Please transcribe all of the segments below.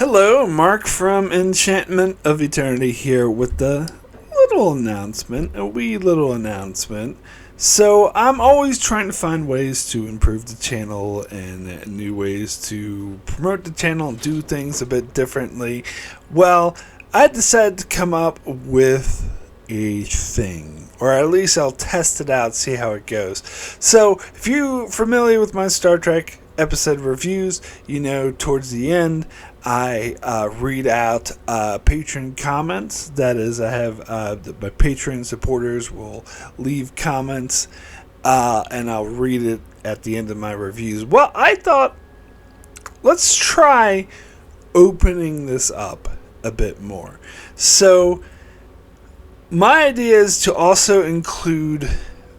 Hello, Mark from Enchantment of Eternity here with the a wee little announcement. So, I'm always trying to find ways to improve the channel and new ways to promote the channel and do things a bit differently. Well, I decided to come up with a thing, or at least I'll test it out, see how it goes. So, if you're familiar with my Star Trek episode reviews, you know towards the end I read out patron comments. That is, I have my Patreon supporters will leave comments, and I'll read it at the end of my reviews. Well, I thought, let's try opening this up a bit more. So, my idea is to also include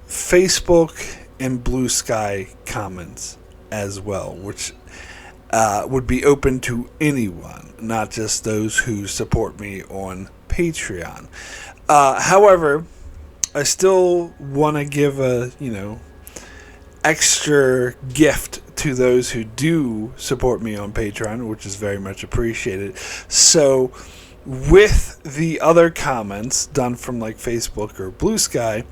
Facebook and Blue Sky comments as well, which would be open to anyone, not just those who support me on Patreon. However, I still want to give a, extra gift to those who do support me on Patreon, which is very much appreciated. So, with the other comments done from like Facebook or Blue Sky,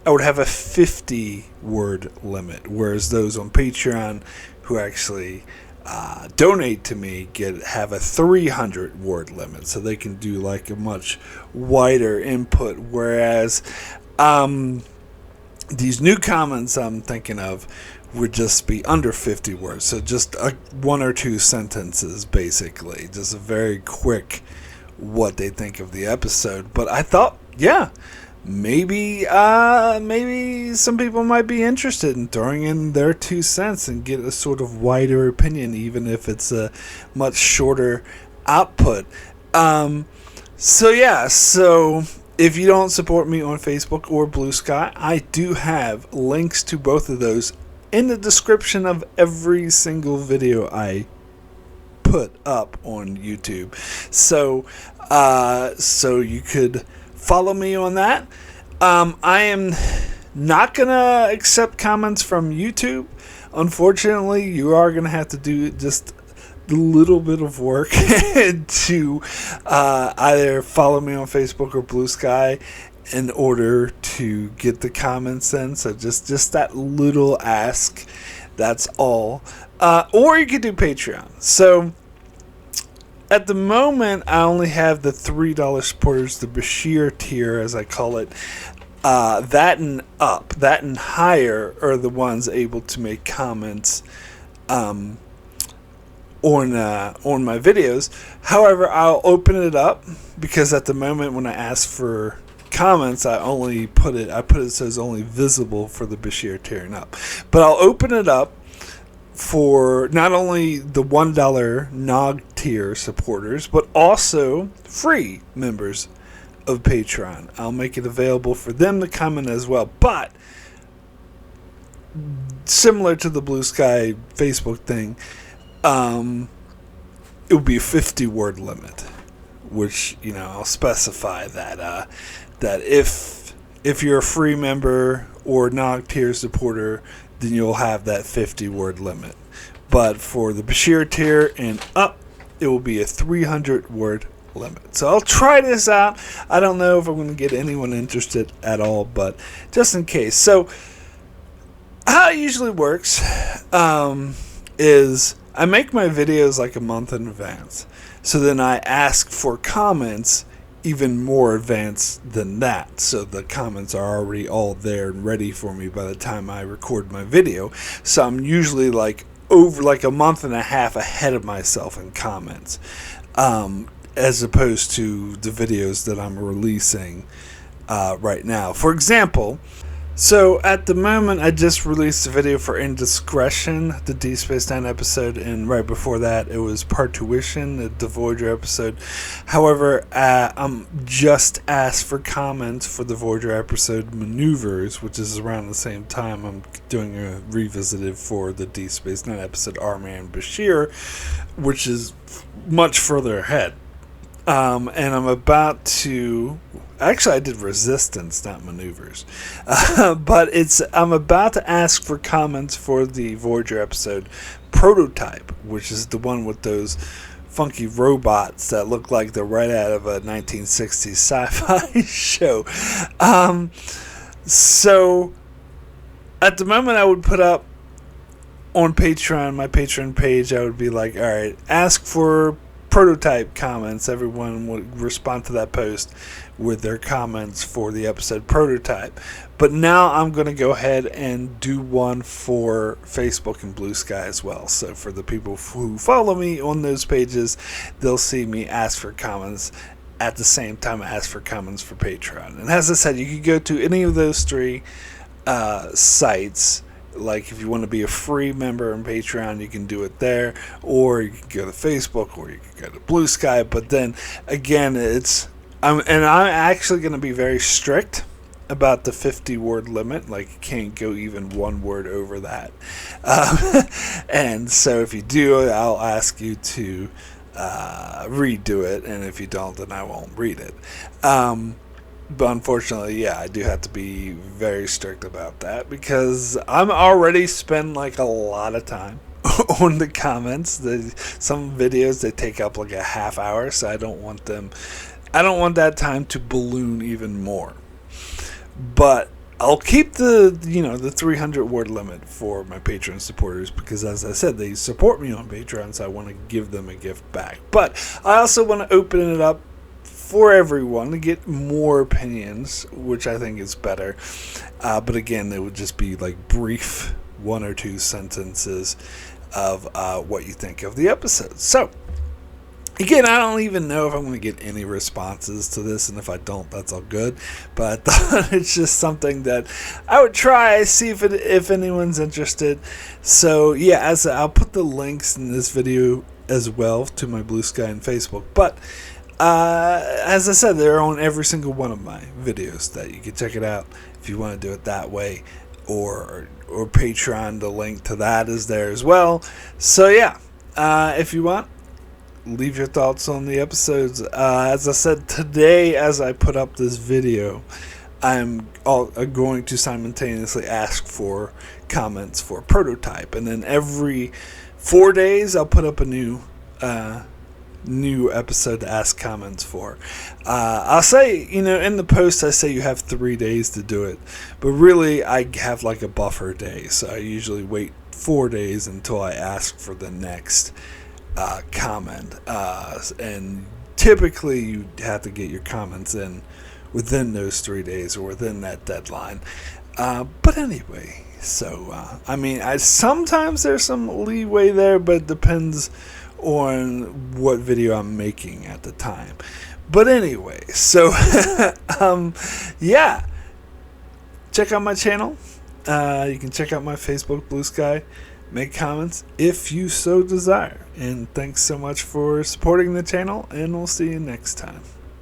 I would have a 50-word limit, whereas those on Patreon who actually donate to me have a 300-word limit, so they can do like a much wider input. Whereas these new comments I'm thinking of would just be under 50 words, so just one or two sentences, basically, just a very quick what they think of the episode. But I thought, maybe some people might be interested in throwing in their 2 cents and get a sort of wider opinion, even if it's a much shorter output. So if you don't support me on Facebook or Blue Sky, I do have links to both of those in the description of every single video I put up on YouTube. So you could follow me on that. I am not going to accept comments from YouTube. Unfortunately, you are going to have to do just a little bit of work to either follow me on Facebook or Blue Sky in order to get the comments in. So just that little ask. That's all. Or you could do Patreon. So at the moment, I only have the $3 supporters, the Bashir tier, as I call it. That and higher are the ones able to make comments on my videos. However, I'll open it up, because at the moment when I ask for comments, I put it so it's only visible for the Bashir tier and up. But I'll open it up for not only the $1 Nog tier supporters, but also free members of Patreon. I'll make it available for them to comment as well. But similar to the Blue Sky Facebook thing, it would be a 50-word limit, which I'll specify that if you're a free member or Nog tier supporter, then you'll have that 50-word limit. But for the Bashir tier and up, it will be a 300-word limit. So I'll try this out. I don't know if I'm going to get anyone interested at all, but just in case. So how it usually works is I make my videos like a month in advance. So then I ask for comments even more advanced than that, so the comments are already all there and ready for me by the time I record my video. So I'm usually over a month and a half ahead of myself in comments, as opposed to the videos that I'm releasing right now. For example, so at the moment, I just released a video for Indiscretion, the Deep Space Nine episode, and right before that, it was Parturition, the Voyager episode. However, I'm just asked for comments for the Voyager episode Maneuvers, which is around the same time I'm doing a revisited for the Deep Space Nine episode Army and Bashir, which is much further ahead. And I'm about to... Actually, I did Resistance, not Maneuvers. But I'm about to ask for comments for the Voyager episode Prototype, which is the one with those funky robots that look like they're right out of a 1960s sci-fi show. So at the moment, I would put up on Patreon, my Patreon page, I would be like, all right, ask for prototype comments. Everyone would respond to that post with their comments for the episode prototype. But now I'm going to go ahead and do one for Facebook and Blue Sky as well. So for the people who follow me on those pages, they'll see me ask for comments at the same time I ask for comments for Patreon. And as I said, you can go to any of those three sites. Like if you want to be a free member on Patreon, you can do it there, or you can go to Facebook, or you can go to Blue Sky. But then again, I'm actually going to be very strict about the 50 word limit. Like you can't go even one word over that. And so if you do, I'll ask you to redo it, and if you don't, then I won't read it. But unfortunately, yeah, I do have to be very strict about that because I'm already spend like a lot of time on the comments. Some videos, they take up like a half hour, so I don't want that time to balloon even more. But I'll keep the 300 word limit for my Patreon supporters because, as I said, they support me on Patreon, so I want to give them a gift back. But I also want to open it up for everyone to get more opinions, which I think is better. But again, it would just be like brief 1 or 2 sentences of what you think of the episode. So again, I don't even know if I'm going to get any responses to this, and if I don't, that's all good. But I thought it's just something that I would try, see if anyone's interested. So yeah, I'll put the links in this video as well to my Blue Sky and Facebook. But as I said, they're on every single one of my videos that you can check it out if you want to do it that way, or Patreon. The link to that is there as well. So yeah, if you want, leave your thoughts on the episodes. As I said, today as I put up this video, I'm going to simultaneously ask for comments for prototype, and then every 4 days I'll put up a new episode to ask comments for. I'll say, in the post I say you have 3 days to do it, but really I have like a buffer day, so I usually wait 4 days until I ask for the next comment, and typically you have to get your comments in within those 3 days or within that deadline. But anyway, so sometimes there's some leeway there, but it depends on what video I'm making at the time. But anyway, so yeah, check out my channel. You can check out my Facebook, Blue Sky. Make comments if you so desire. And thanks so much for supporting the channel, and we'll see you next time.